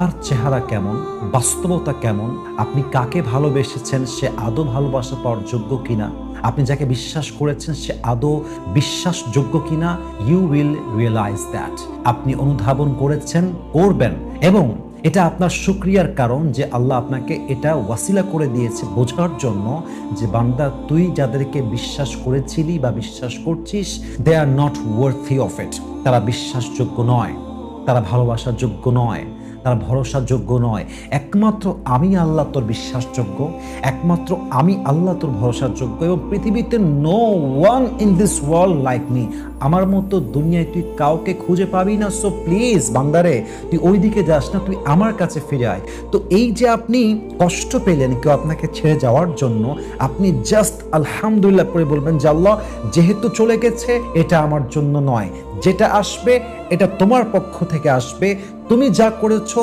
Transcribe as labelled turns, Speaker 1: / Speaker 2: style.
Speaker 1: তার চেহারা কেমন, বাস্তবতা কেমন, আপনি কাকে ভালোবেসেছেন, সে আদৌ ভালোবাসা পাওয়ার যোগ্য কিনা, আপনি যাকে বিশ্বাস করেছেন সে আদৌ বিশ্বাসযোগ্য কিনা, ইউ উইল রিয়েলাইজ দ্যাট। আপনি অনুধাবন করেছেন, করবেন, এবং এটা আপনার শুকরিয়ার কারণ যে আল্লাহ আপনাকে এটা ওয়াসিলা করে দিয়েছে বোঝার জন্য যে বান্দা, তুই যাদেরকে বিশ্বাস করেছিলি বা বিশ্বাস করছিস, they are not worthy of it. তারা বিশ্বাসযোগ্য নয়, তারা ভালোবাসার যোগ্য নয়, তারা ভরসার যোগ্য নয়। একমাত্র আমি আল্লাহ তোর বিশ্বাসযোগ্য, একমাত্র আমি আল্লাহ তোর ভরসার যোগ্য, এবং পৃথিবীতে no one in this world like me. আমার মতো দুনিয়ায় তুই কাউকে খুঁজে পাবি না। সো প্লিজ বান্দারে, তুই ওই দিকে যাস না, তুই আমার কাছে ফিরে আয়। তো এই যে আপনি কষ্ট পেলেন কেউ আপনাকে ছেড়ে যাওয়ার জন্য, আপনি জাস্ট আলহামদুলিল্লাহ পড়ে বলবেন যে আল্লাহ যেহেতু চলে গেছে, এটা আমার জন্য নয়, যেটা আসবে এটা তোমার পক্ষ থেকে আসবে। তুমি যা করেছো